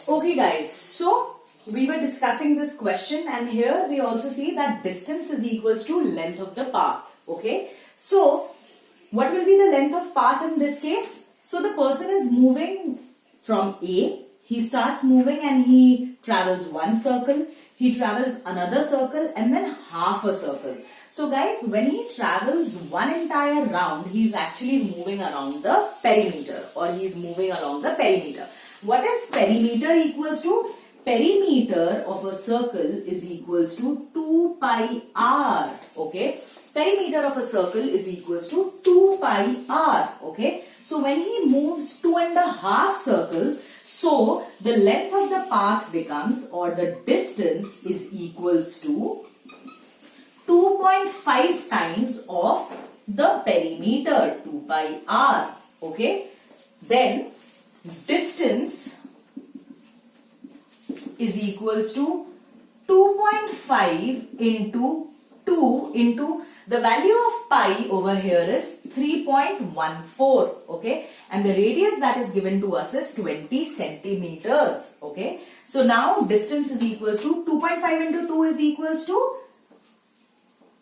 Okay guys, so we were discussing this question and here we also see that distance is equals to length of the path. Okay, so what will be the length of path in this case? So the person is moving from A, he starts moving and he travels one circle, he travels another circle and then half a circle. So guys, when he travels one entire round, he is actually moving around the perimeter or he is moving along the perimeter. What is perimeter equals to? Perimeter of a circle is equals to 2 pi r. Okay. Perimeter of a circle is equals to 2 pi r. Okay. So when he moves 2.5 circles, so the length of the path becomes, or the distance is equals to 2.5 times of the perimeter, 2 pi r. Okay. Then distance is equals to 2.5 into 2 into the value of pi over here is 3.14. Okay, and the radius that is given to us is 20 centimeters. Okay, so now distance is equals to 2.5 into 2 is equals to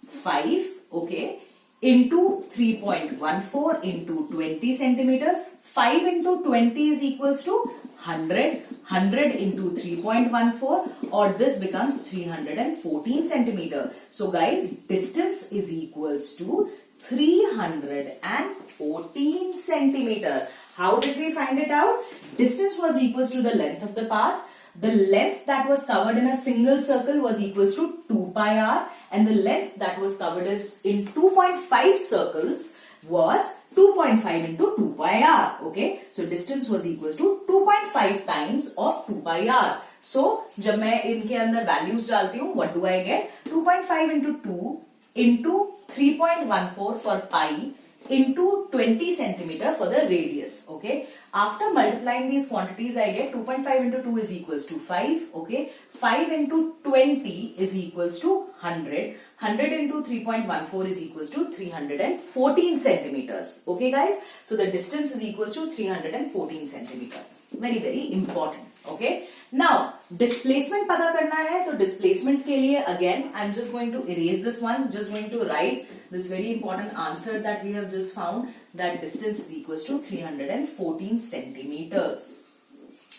5. Okay, into 3.14 into 20 centimeters. 5 into 20 is equals to 100. 100 into 3.14, or this becomes 314 centimeter. So guys, distance is equals to 314 centimeter. How did we find it out? Distance was equals to the length of the path. The length that was covered in a single circle was equals to 2 pi r, and the length that was covered is in 2.5 circles was 2.5 into 2 pi r. Okay, so distance was equals to 2.5 times of 2 pi r. So जब मैं इनके अंदर values डालती हूँ, what do I get? 2.5 into 2 into 3.14 for pi into 20 centimeter for the radius. Okay, after multiplying these quantities I get 2.5 into 2 is equals to 5. Okay, 5 into 20 is equals to 100. 100 into 3.14 is equals to 314 centimeters. Okay guys, so the distance is equals to 314 centimeter. Very very important. Okay, now displacement पता करना है, तो displacement के लिए again I'm just going to erase this one, just going to write this very important answer that we have just found, that distance is equals to 314 centimeters,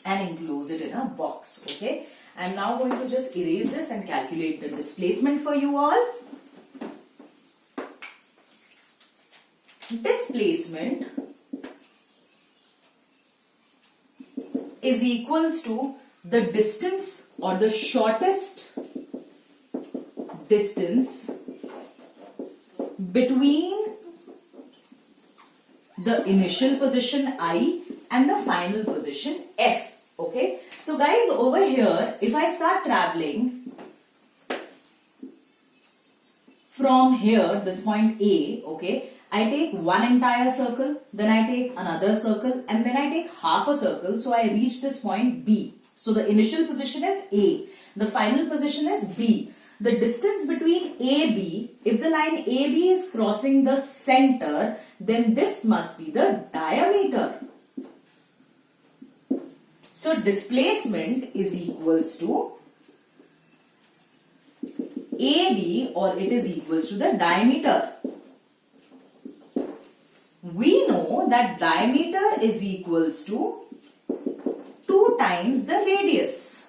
and enclose it in a box. Okay, I'm now going to just erase this and calculate the displacement for you all. Displacement is equals to the distance or the shortest distance between the initial position I and the final position F. Okay, so guys, over here if I start traveling from here, this point A, okay, I take one entire circle, then I take another circle, and then I take half a circle, so I reach this point B. So the initial position is A, the final position is B. The distance between AB, if the line AB is crossing the center, then this must be the diameter. So displacement is equals to AB, or it is equals to the diameter. We know that diameter is equals to 2 times the radius,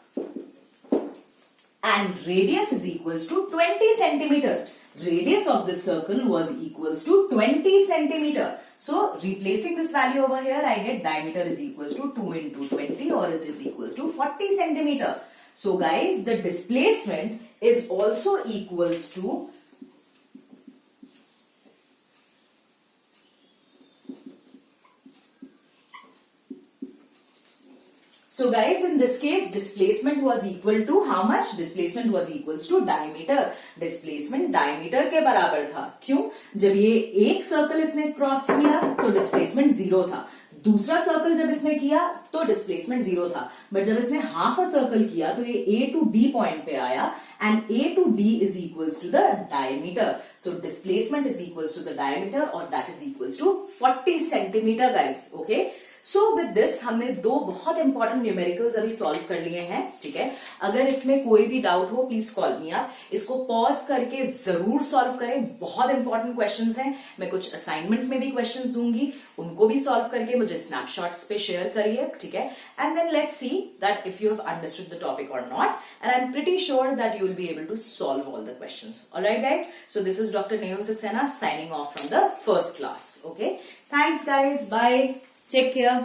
and radius is equals to 20 centimeter. Radius of this circle was equals to 20 centimeter. So replacing this value over here, I get diameter is equals to 2 into 20, or it is equals to 40 centimeter. So guys, the displacement is also equals to So guys, in this case, displacement was equal to how much? Displacement was equals to diameter. Displacement diameter के बराबर था. क्यों? जब ये एक circle इसने cross किया तो डिस्प्लेसमेंट 0 था. दूसरा सर्कल जब इसने किया तो डिस्प्लेसमेंट 0 था. बट जब इसने हाफ अ सर्कल किया तो ये A to B पॉइंट पे आया, and A to B is equals to the diameter. So displacement is equals to the diameter, or that is equals to 40 centimeter guys. Okay. So with this हमने दो बहुत important numericals अभी solve कर लिए हैं, ठीक है। अगर इसमें कोई भी डाउट हो प्लीज कॉल मी अप, इसको पॉज करके जरूर सॉल्व करें, बहुत इंपॉर्टेंट क्वेश्चंस हैं। मैं कुछ असाइनमेंट में भी क्वेश्चंस दूंगी, उनको भी सॉल्व करके मुझे स्नैपशॉट्स पे शेयर करिए, ठीक है। And then let's see that if you have understood the topic और not, and I am pretty sure that you will be able to solve all the questions. Alright guys, so this is doctor Nehul Saxena signing off from the first class. Okay, thanks guys, bye, take care.